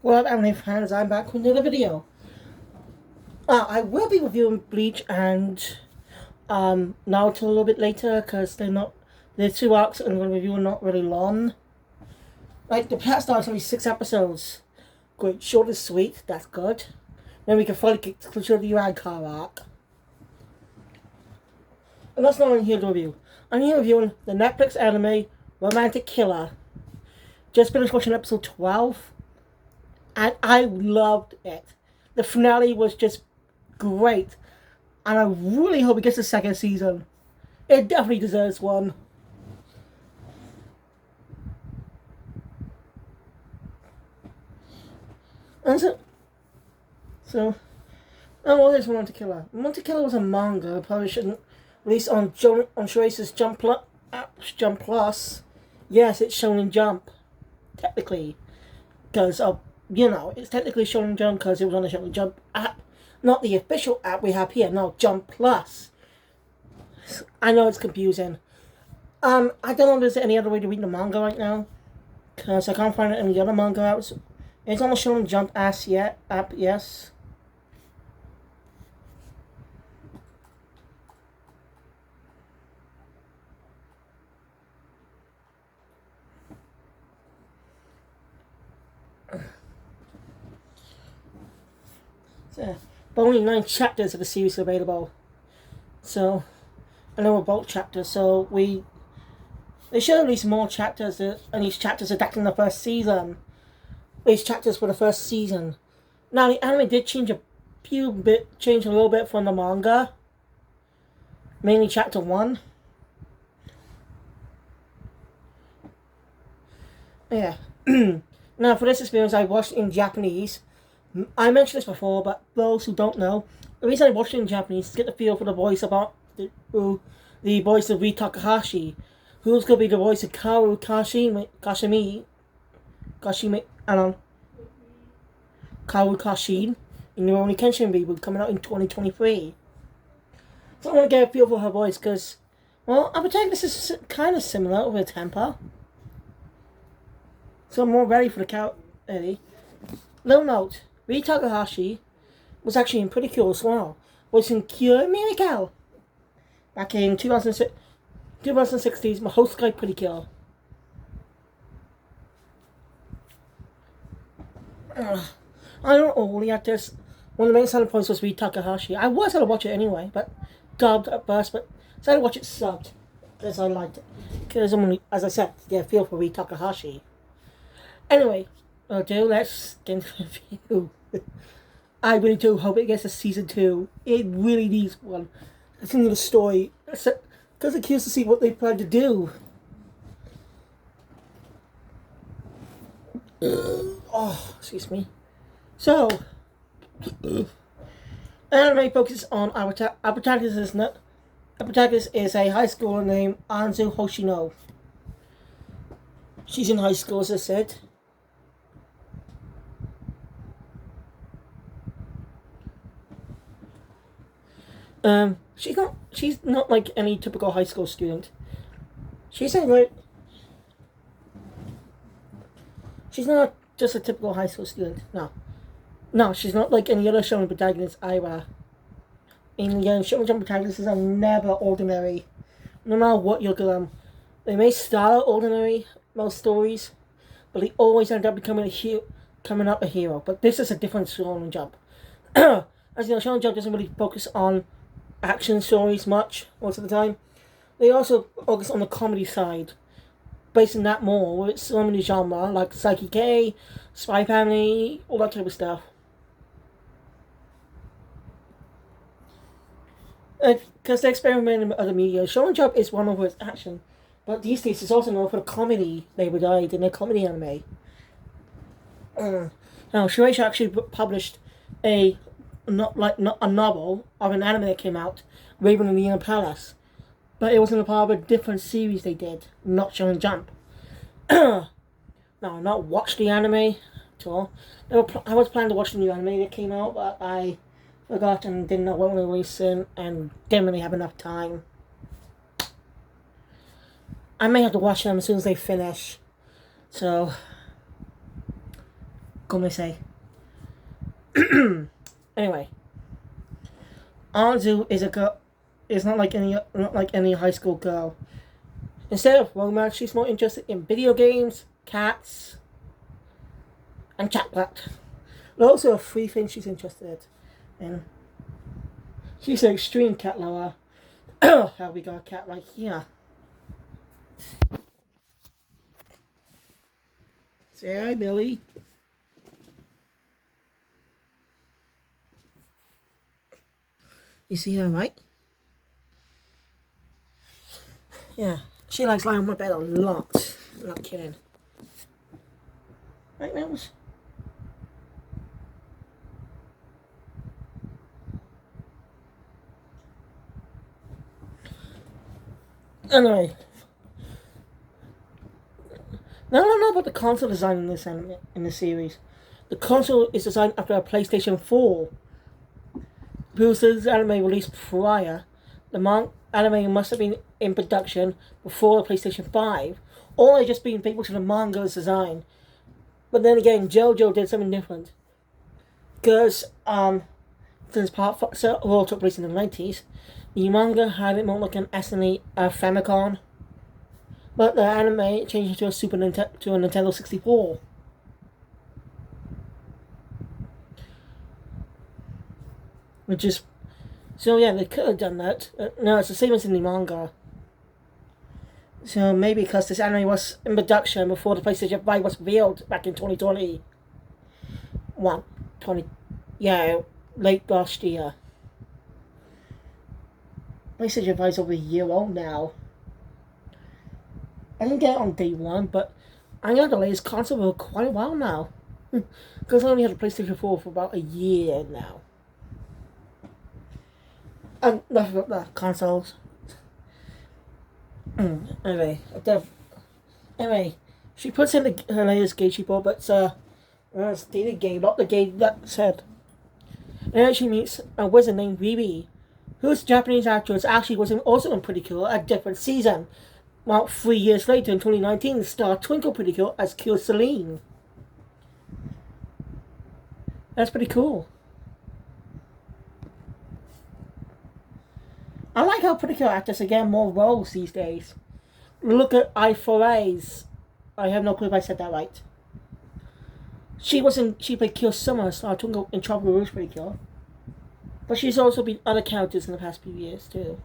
Well, anime fans, I'm back with another video. I will be reviewing Bleach and Naruto a little bit later because they're two arcs I'm going to review are not really long. Like the past arc's only 6 episodes. Great, short and sweet. That's good. Then we can finally get to the Car arc. And that's not what I'm here to review. I'm here reviewing the Netflix anime Romantic Killer. Just finished watching episode 12, and I loved it. The finale was just great, and I really hope it gets a second season. It definitely deserves one. And so what is Monte Killer? Monte Killer was a manga published released on Shueisha's Jump Plus. Yes, it's shown in Jump, technically, because it's technically shown in Jump because it was on the Shonen Jump app, not the official app we have here. No, Jump Plus. I know it's confusing. I don't know if there's any other way to read the manga right now, because I can't find any other manga apps. It's on the Shonen Jump app, yes. But only 9 chapters of the series are available. So, and they were bulk chapters, so they should release more chapters, and each chapter's adapting the first season. These chapters for the first season. Now, the anime did change a little bit from the manga. Mainly chapter 1. Yeah. Now, for this experience, I watched it in Japanese. I mentioned this before, but those who don't know, the reason I watched it in Japanese is to get the feel for the voice about the voice of Ri Takahashi, who's going to be the voice of Kaoru Kashin in the Rurouni Kenshin reboot coming out in 2023. So I want to get a feel for her voice because, well, our protagonist is kind of similar with her temper. So I'm more ready for the character. Little note, Ri Takahashi was actually in Pretty Cure as well. Was in Cure Miracle back in 2016's Mahousukai Pretty Cure. I don't know all the actors. One of the main selling points was Ri Takahashi. I was going to watch it anyway, but dubbed at first, but decided to watch it subbed because I liked it. Because as I said, to get a feel for Ri Takahashi. Anyway, let's get into the review. I really do hope it gets a season 2. It really needs one. Continue the story. Because I'm curious to see what they plan to do. Excuse me. So, anime focuses on our protagonist is a high schooler named Anzu Hoshino. She's in high school, as I said. She's not like any typical high school student. She's not just a typical high school student. No, she's not like any other shonen protagonist either. And again, shonen jump protagonists are never ordinary. No matter what you look at them, they may start out ordinary most stories, but they always end up becoming a hero. But this is a different shonen jump. As you know, shonen jump doesn't really focus on action stories much most of the time. They also focus on the comedy side, basing that more with so many genre like Psyche K, Spy Family, all that type of stuff. Because they experiment with other media, Shonen Jump is one of its action, but these days it's also known for the comedy they died in their comedy anime. Now, Shueisha actually published a novel of an anime that came out, Raven and the Inner Palace, but it was in a part of a different series they did, not Shonen Jump. Now, I've not watched the anime at all. I was planning to watch the new anime that came out, but I forgot and didn't know when we were releasing and didn't really have enough time. I may have to watch them as soon as they finish. So, Como say. Anyway, Anzu is a girl. Is not like any high school girl. Instead of romance, she's more interested in video games, cats, and chocolate. Those are the three things she's interested in. She's an extreme cat lover. How we got a cat right here. Say hi, Billy. You see her, right? Yeah. She likes lying on my bed a lot. I'm not kidding. Right, Mouse? Anyway. Now I don't know about the console design in this anime, in the series. The console is designed after a PlayStation 4. Because this anime released prior, the anime must have been in production before the PlayStation 5, or just being faithful to the manga's design. But then again, JoJo did something different. Because, since part 4 all took place in the 90s, the manga had it more like an SNES Famicom, but the anime changed to a Nintendo 64. Which is, so yeah, they could have done that. No, it's the same as in the manga. So maybe because this anime was in production before the PlayStation 5 was revealed back in 2020. Yeah, late last year. PlayStation 5 is over a year old now. I didn't get it on day one, but I got the latest console for quite a while now. Because I only had a PlayStation 4 for about a year now. And enough about the consoles. Anyway, she puts in her latest game she bought, but it's a dated game, not the game that said. And she meets a wizard named Riri, whose Japanese actress actually was also in Pretty Cure, a different season. About 3 years later, in 2019, starred Twinkle Pretty Cure as Cure Celine. That's pretty cool. I like how Pretty Cure actors are getting more roles these days. Look at I4A's. I have no clue if I said that right. She played Cure Summer, starred Twinkle in Tropical Rouge Pretty Cure. But she's also been other characters in the past few years too.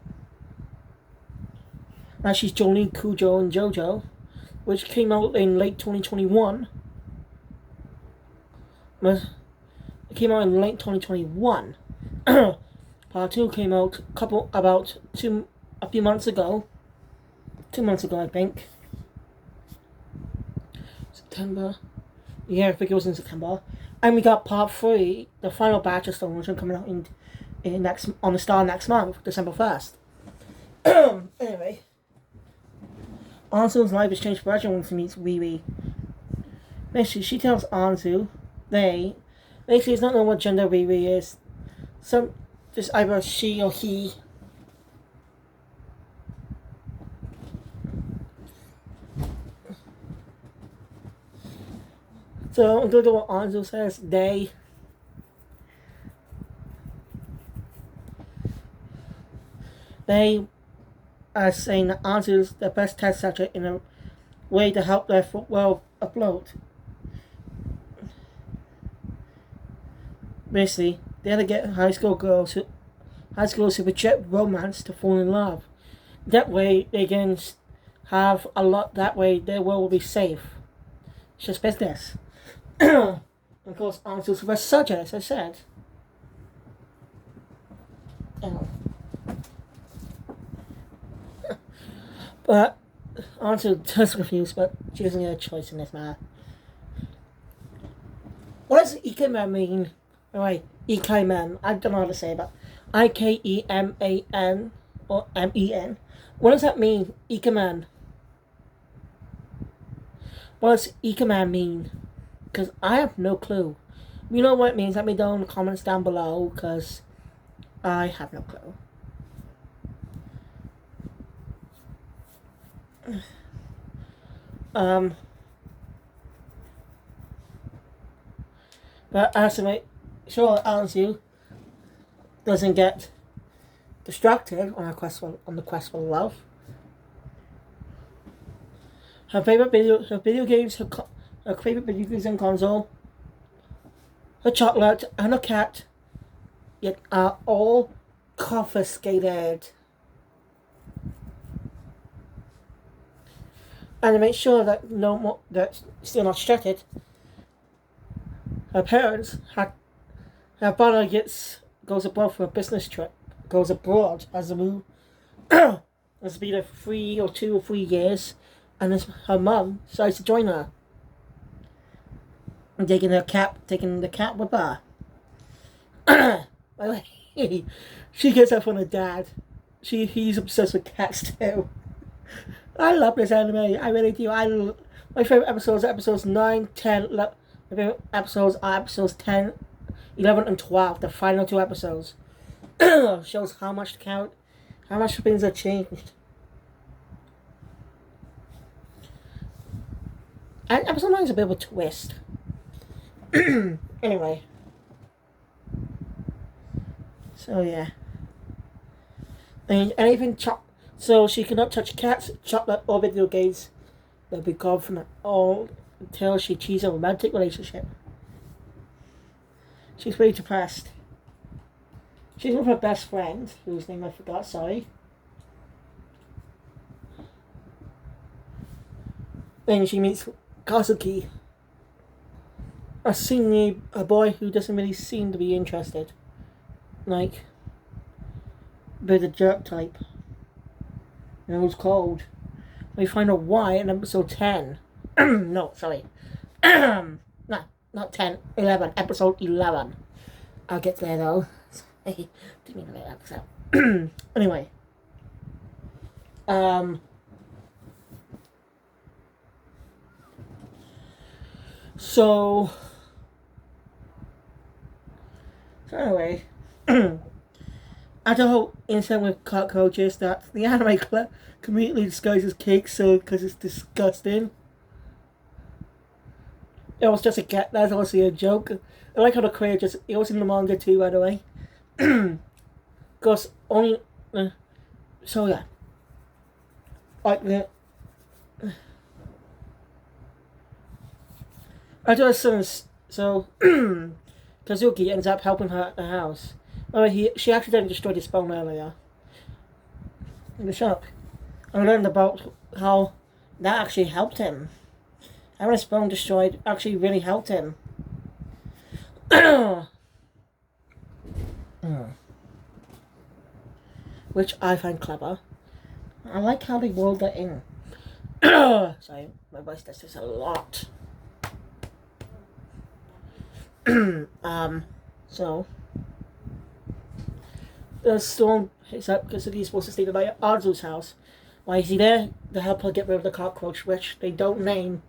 Now she's Jolene Cujo in JoJo, which came out in late 2021. It came out in late 2021. Part 2 came out a few months ago. 2 months ago, I think. September. Yeah, I think it was in September. And we got Part 3, the final batch of Stone Ocean, coming out on the Star next month, December 1st. Anyway. Anzu's life is changed forever when she meets Riri. Basically, she tells Anzu basically, it's not know what gender Riri is. Just either she or he. So, I'm going to do what Anzu says. They are saying that Anzu is the best test subject in a way to help their world afloat. Basically, they had to get high school girls who reject romance to fall in love. That way, they can have a lot. That way, their world will be safe. It's just business. Of course, Anzu's the best subject, as I said. But Anzu does refuse, but she doesn't get a choice in this matter. What does Ikemen mean? Alright, Ikemen. I don't know how to say it, but Ikeman or Men. What does that mean, Ikemen? What does Ikemen mean? Because I have no clue. You know what it means? Let me know in the comments down below, because I have no clue. But I have to make sure Anzu doesn't get distracted on the quest for love. Her favorite video games, her favorite video games and console, her chocolate, and her cat, yet are all confiscated. And to make sure that no more that's still not distracted, her parents had her brother goes abroad for a business trip, goes abroad as a move. It's been a 2 or 3 years, and her mum decides to join her, and taking the cat with her. By the way, she gets that from her dad. He's obsessed with cats too. I love this anime. I really do. My favorite episodes are episodes 9, 10. My favorite episodes are episodes 10, 11, and 12. The final 2 episodes shows how much things have changed. And episode 9 is a bit of a twist. Anyway. So yeah. And anything so she cannot touch cats, chocolate, or video games. They'll be gone from it all until she achieves a romantic relationship. She's very depressed. She's with her best friend, whose name I forgot, sorry. Then she meets Kazuki, a boy who doesn't really seem to be interested. Like, bit of jerk type. And it was cold. We find out why in episode 10. No, sorry. No, not 10. 11. Episode 11. I'll get there though. Didn't mean to make that episode. Anyway. So anyway. After the whole incident with cockroaches, that the anime completely disguises cake so because it's disgusting. It was just that's obviously a joke. I like how the creator it was in the manga too, by the way. Because only so yeah. Like the after a sudden so Kazuki ends up helping her at the house. She accidentally destroyed his phone earlier in the shop. I learned about how that actually helped him. Having his phone destroyed actually really helped him. Which I find clever. I like how they rolled that in. Sorry, my voice does this a lot. So the storm hits up because he's supposed to stay the night at Arzu's house. Why is he there? To help her get rid of the cockroach, which they don't name.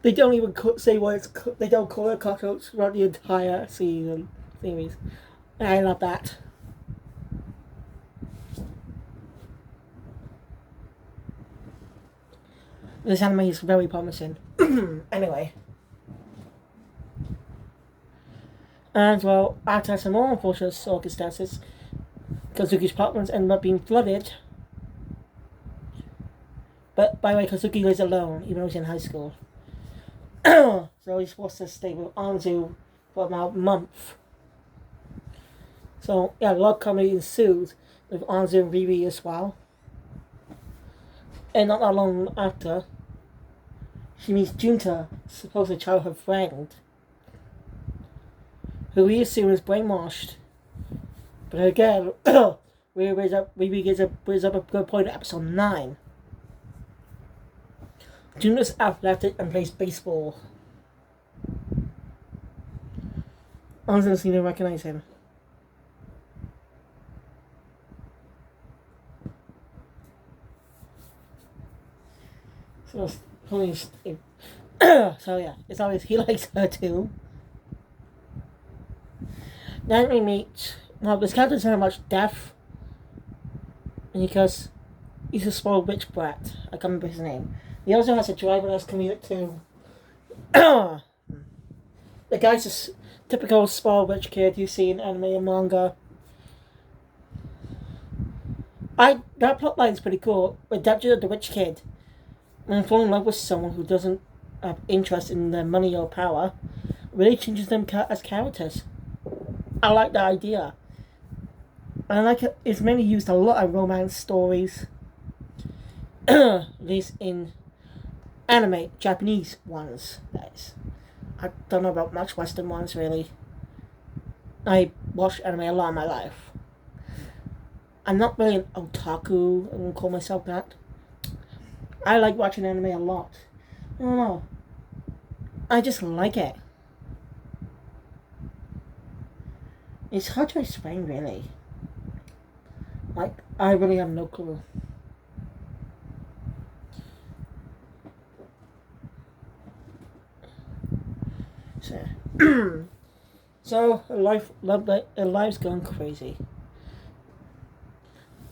They don't even say what it's. They don't call it cockroach throughout the entire series. And I love that. This anime is very promising. Anyway. And well, after some more unfortunate circumstances, Kazuki's apartments ended up being flooded. But by the way, Kazuki lives alone, even though he's in high school. So he's supposed to stay with Anzu for about a month. So yeah, love comedy ensues with Anzu and Riri as well. And not that long after, she meets Junta, supposed childhood friend, who we assume is brainwashed. But again, we brings up a good point at episode 9. Junta's athletic and plays baseball. Anzu doesn't seem to recognize him. So yeah, it's obvious he likes her too. Then we meet. Well, this character doesn't have much depth, because he's a spoiled bitch brat. I can't remember his name. He also has a driverless commute too. The guy's a typical spoiled rich kid you see in anime and manga. That plotline's pretty cool. Redemption of the rich kid. When falling in love with someone who doesn't have interest in their money or power, really changes them as characters. I like the idea. And I like it. It's mainly used a lot of romance stories. At least in anime, Japanese ones. Guys, I don't know about much Western ones really. I watched anime a lot in my life. I'm not really an otaku. I wouldn't call myself that. I like watching anime a lot. I don't know. I just like it. It's hard to explain, really. Like, I really have no clue. So, so life's going crazy.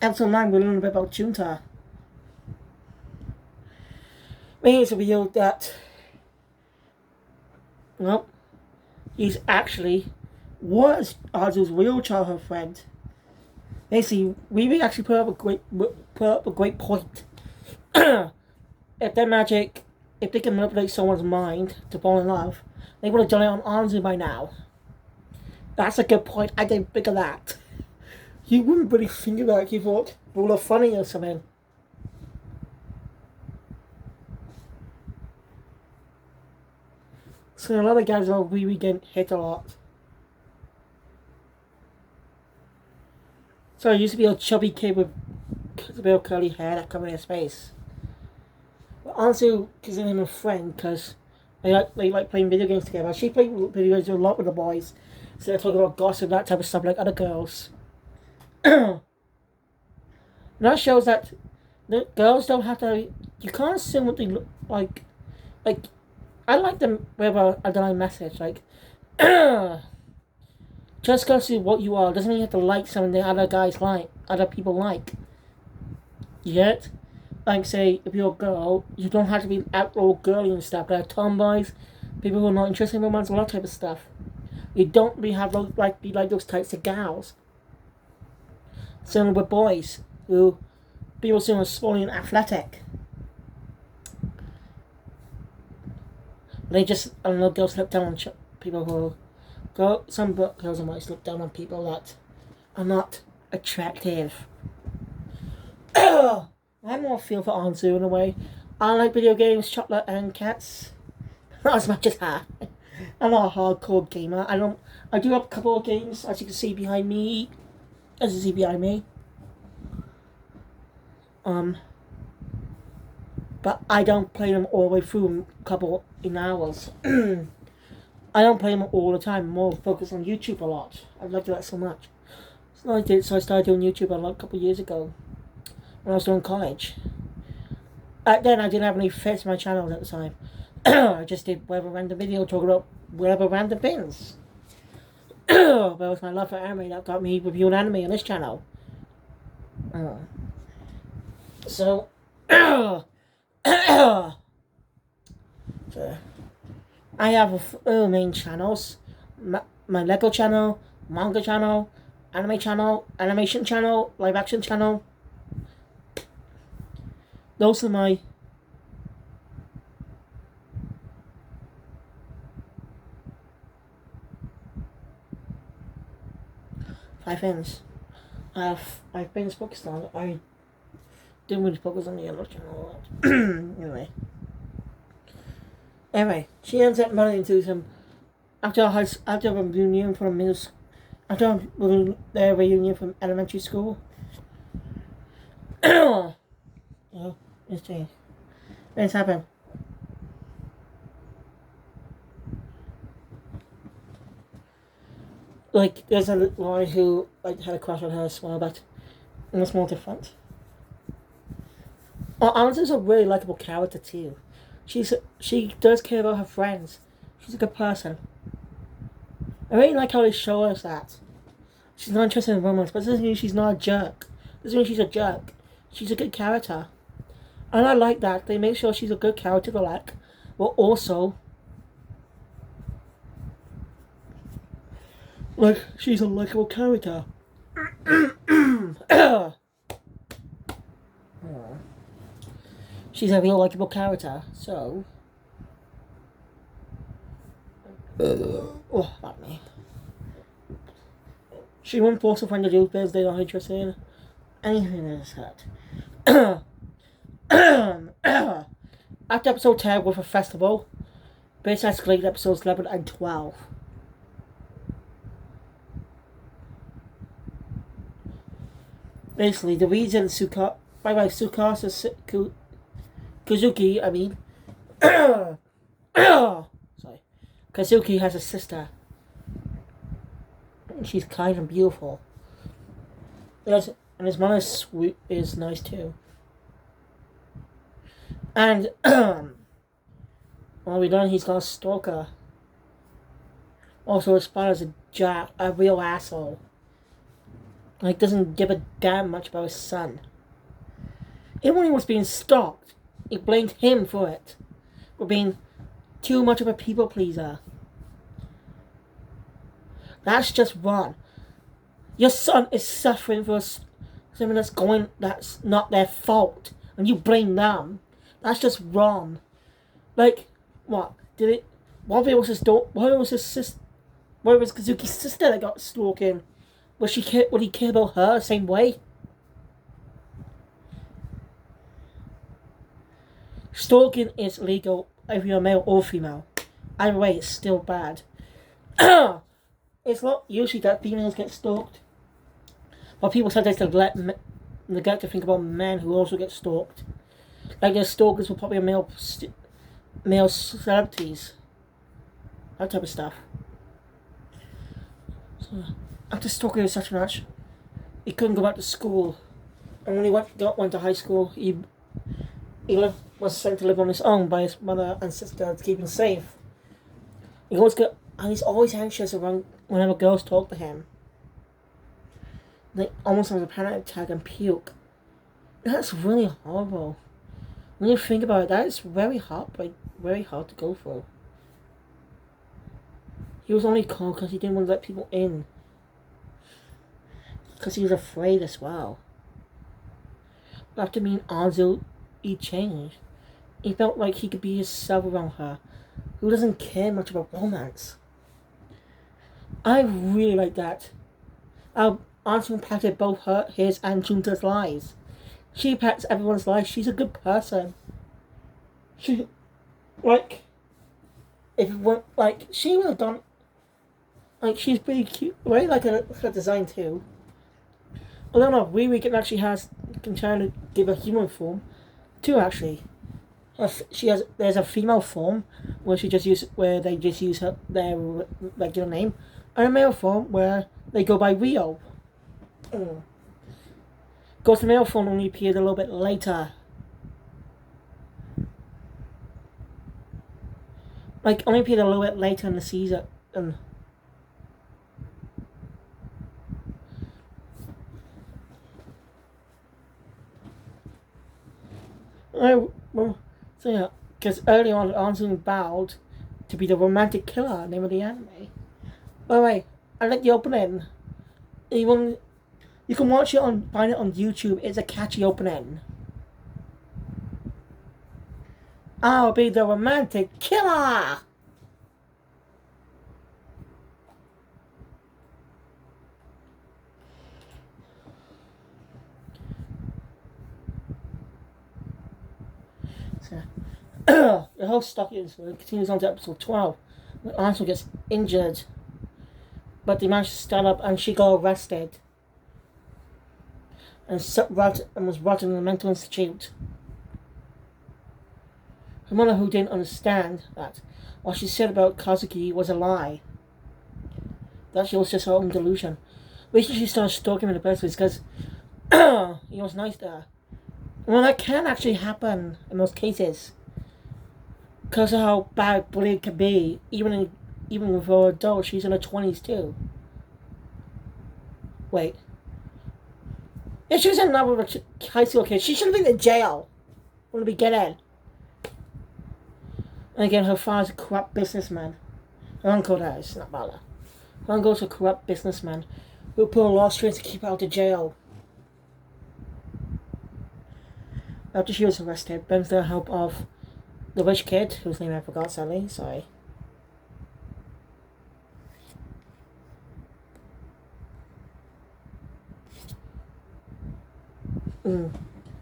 Episode 9, we learn a bit about Junta. It's revealed that, well, he's actually was Arzu's real childhood friend. Basically, Riri actually put up a great point. If they're magic, if they can manipulate someone's mind to fall in love, they would have done it on Arzu by now. That's a good point. I didn't think of that. You wouldn't really think of that. You thought rule of funny or something. So a lot of guys are really getting hit a lot. So I used to be a chubby kid with a bit of curly hair that covered his face. But Anzu considered him a friend because they like playing video games together. She played video games a lot with the boys. So they're talking about gossip, that type of stuff like other girls. And that shows that the girls don't have to. You can't assume what they look like. Like, I like them with a underlying message. Like, just because of what you are doesn't mean you have to like something that other people like. Yet, like, say, if you're a girl, you don't have to be all girly and stuff. There are tomboys, people who are not interested in romance, all that type of stuff. You don't really have those, be like those types of gals. Similar with boys, who people assume are sporty and athletic. They just, I don't know, girls look down on people who some girls might look down on people that are not attractive. I have more feel for Anzu in a way. I like video games, chocolate and cats. Not as much as her. I'm not a hardcore gamer. I do have a couple of games, as you can see behind me. As you see behind me. But I don't play them all the way through a couple in hours. I don't play them all the time. I'm more focused on YouTube a lot. I love that so much. So I started doing YouTube a couple of years ago when I was doing college. Back then I didn't have any fits in my channels at the time. I just did whatever random video talking about whatever random things. But it was my love for anime that got me reviewing anime on this channel. So, I have main channels. My Lego channel, manga channel, anime channel, animation channel, live action channel. Those are my five things. I have 5 things focused on. I didn't really focus on the other channel a lot. Anyway, she ends up running into some after a reunion from their reunion from elementary school. It's changed. Things happen. Like, there's a boy who had a crush on her as well, but it was more different. Anna's a really likable character too. She does care about her friends. She's a good person. I really like how they show us that. She's not interested in romance, but it doesn't mean she's not a jerk. It doesn't mean she's a jerk. She's a good character. And I like that. They make sure she's a good character to like, but also Like, she's a likable character. She's a real likable character, so... oh, not me. She won't force a friend to do things they're not interested in. Anything that is hurt. After episode 10 with a festival, Bates escalated episodes 11 and 12. Basically, the reason Tsukasa, Kazuki, I mean, sorry, Kazuki has a sister. And she's kind and beautiful. Yes, and his mother is nice too. And when we learn he's got a stalker. Also, his father's a real asshole. Like, doesn't give a damn much about his son. Even when he was being stalked, he blamed him for it. For being too much of a people pleaser. That's just wrong. Your son is suffering for something that's not their fault. And you blame them. That's just wrong. Like, what? What if it was his daughter? What if it was his sister? What if it was Kazuki's sister that got stalking? Would he care about her the same way? Stalking is legal if you're male or female. Either way, it's still bad. It's not usually that females get stalked. But people sometimes neglect to think about men who also get stalked. Like their stalkers were probably male celebrities. That type of stuff. So, after stalking such much, he couldn't go back to school. And when he went to high school, he was sent to live on his own by his mother and sister to keep him safe. He's always anxious around whenever girls talk to him. Like almost has a panic attack and puke. That's really horrible. When you think about it, that is very hard to go through. He was only cold because he didn't want to let people in. Because he was afraid as well. But after meeting Anzu, he changed. He felt like he could be himself around her, who doesn't care much about romance. I really like that. Anzu impacted both his and Junta's lives. She impacts everyone's life. She's a good person. She would have done. Like, she's pretty cute. Right? Like her design too. Although not Riri can try to give a human form too, actually. There's a female form where they just use their regular name, and a male form where they go by Rio. Of course, the male form only appeared a little bit later. Like, only appeared a little bit later in the season. Because early on, Anzu vowed to be the romantic killer, name of the anime. By the way, I like the opening. You can find it on YouTube. It's a catchy opening. I'll be the romantic killer! So, the whole story continues on to episode 12, where Anzu gets injured, but they managed to stand up and she got arrested. And was brought in a mental institute. Her mother, who didn't understand that what she said about Kazuki was a lie, that she was just her own delusion. Basically, she started stalking him in the first place because he was nice to her. Well, that can actually happen in most cases, because of how bad bullying can be, even for adults. She's in her 20s too. Wait. If she was in love with a high school kid, she should have been in jail from the beginning. And again, her father's a corrupt businessman. Her uncle does, not Bala. Rango's a corrupt businessman who pulled a lot of strings to keep her out of jail. After she was arrested, Ben's the help of the rich kid, whose name I forgot, sadly, sorry.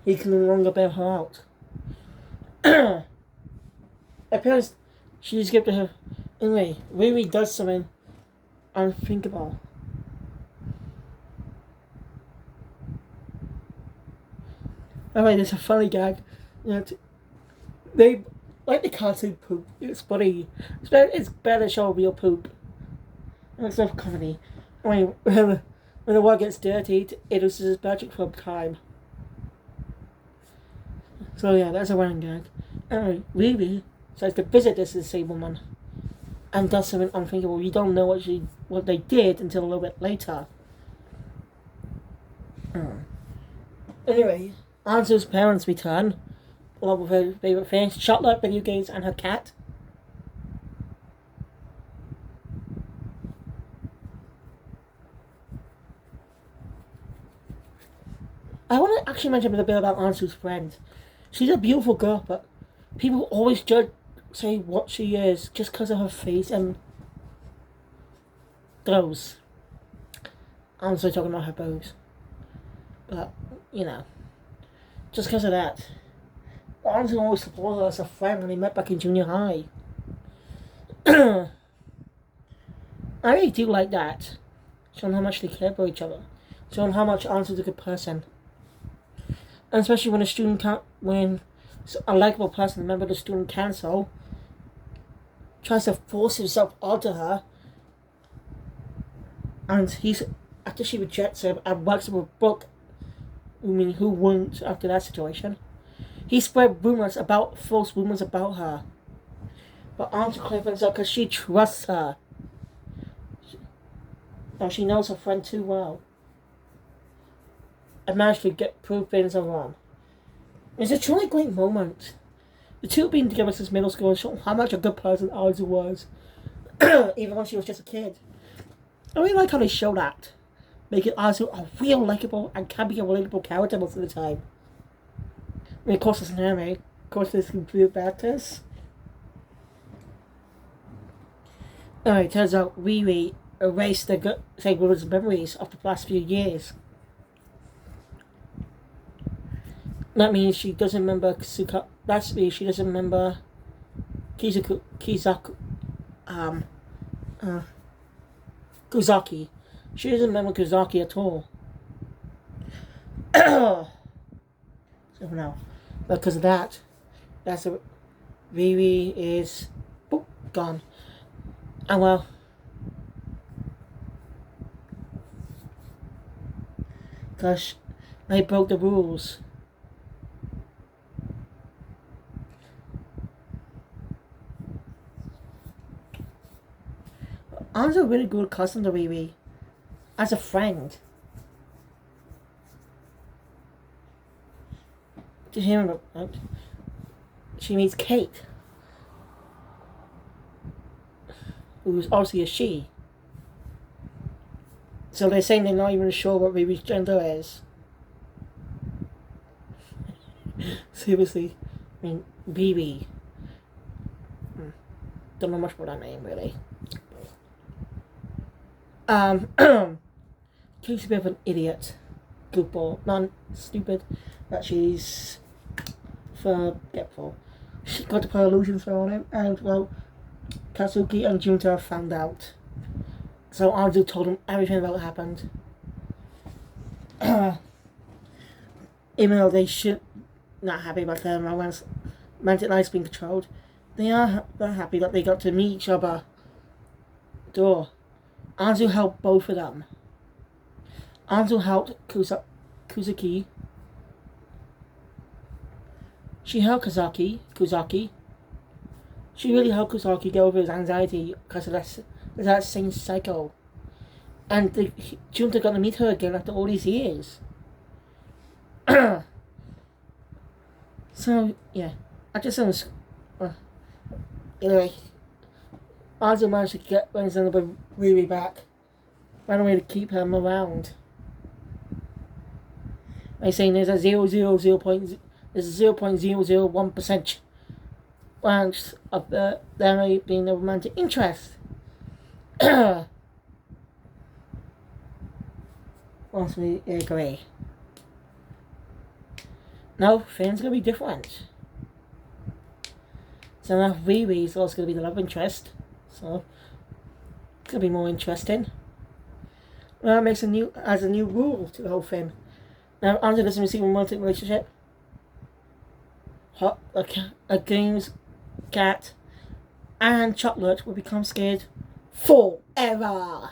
He can no longer bail her out. Apparently, she's given her. Anyway, Riri does something unthinkable. Anyway, there's a funny gag. They like the cartoon poop. It's funny. It's better to show real poop. It's not comedy. I mean, when the water gets dirty, it loses its magic for a time. So yeah, that's a running gag. Anyway, Riri decides to visit this insane woman and does something unthinkable. You don't know what they did until a little bit later. Anyway, Anzu's parents return, along with her favourite things, chocolate, video games, and her cat. I want to actually mention a bit about Anzu's friend. She's a beautiful girl, but people always say what she is just because of her face and those. I'm still talking about her bows. But, just because of that. Anzu always supported her as a friend when they met back in junior high. I really do like that. Showing how much they care for each other. Showing how much Anzu's a good person. And especially when a likable person, a member of the student council, tries to force himself onto her, and after she rejects him and works him a book, who wouldn't after that situation, he spread false rumors about her. But Anzu clears things up because she trusts her. Now she knows her friend too well. And managed to prove things are wrong. It's a truly great moment. The two have been together since middle school and showing how much a good person Anzu was. Even when she was just a kid. I really like how they show that. Making Anzu a real likable and can be a relatable character most of the time. I mean, of course it's an anime. Of course there's complete actors. Anyway, it turns out Riri erased the St. Women's memories of the past few years. That means she doesn't remember Kisuka. That means she doesn't remember Kuzaki. She doesn't remember Kuzaki at all. So now, because of that, Riri is gone. And well, because they broke the rules. Anzu's a really good cousin to Riri. As a friend. To him, she meets Kate. Who's obviously a she. So they're saying they're not even sure what Riri's gender is. Seriously. I mean, Riri. Don't know much about that name, really. Kate's a bit of an idiot. Goofball. Not stupid, but she's forgetful. She got to put illusions on him, and well, Katsuki and Junta found out. So Anzu told him everything about what happened. Even though they should not happy about their romantic lives being controlled, they're happy that they got to meet each other. Anzu helped both of them. Anzu helped Kuzaki. She helped Kuzaki. She really helped Kuzaki get over his anxiety because of that same cycle. And Junta got to meet her again after all these years. So, yeah. I just sounds... anyway. Anzu managed to get Riri back. Find a way to keep him around. By saying there's a 0.001% chance of there being a romantic interest. Once we agree. No, Finn's gonna be different. So now Riri's also gonna be the love interest. So it's gonna be more interesting. Now it adds a new rule to the whole thing. Now Angela doesn't receive a romantic relationship. A game's cat and Chocolate will become scared forever.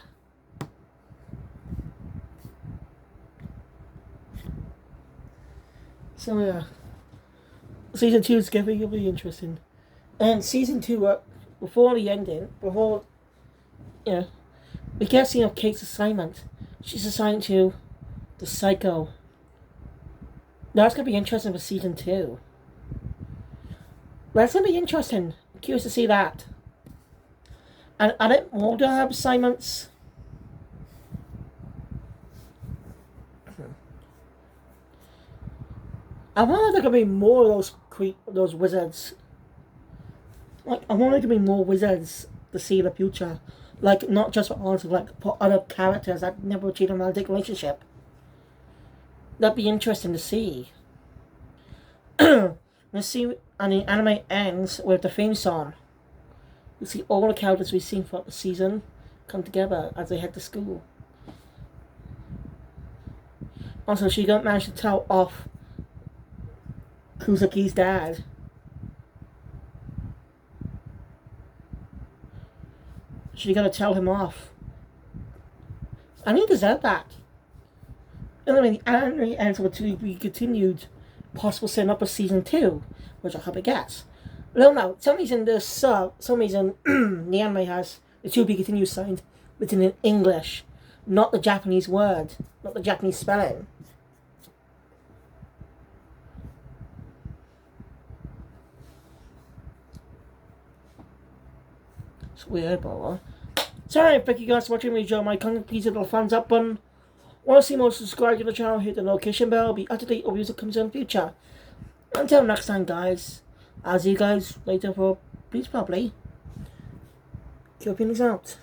So yeah, season 2 is going to be interesting. And season 2, before the ending, we get a scene of Kate's assignment. She's assigned to the Psycho. That's going to be interesting for season 2. That's going to be interesting. I'm curious to see that. And are there more to have assignments? I wonder if there could be more of those wizards. Like, I wonder if there could be more wizards to see in the future. Like, not just for Arthur, like for other characters that never achieved a romantic relationship. That'd be interesting to see. Let's see, and the anime ends with the theme song. You see all the characters we've seen throughout the season come together as they head to school. Also, she got managed to tell off Kuzuki's dad. She gotta tell him off. And he deserved that. And I mean, the anime ends with to be continued, possible setting up a season 2, which I hope it gets. Well, no, some reason the anime has the to be continued signed written in English, not the Japanese word, not the Japanese spelling. It's weird, but sorry, thank you guys for watching me. Enjoy my content. Please hit the thumbs up button. Want to see more? Subscribe to the channel. Hit the notification bell. Be up to date with videos that comes in the future. Until next time, guys. I'll see you guys later for Please Probably. Keep your feelings out.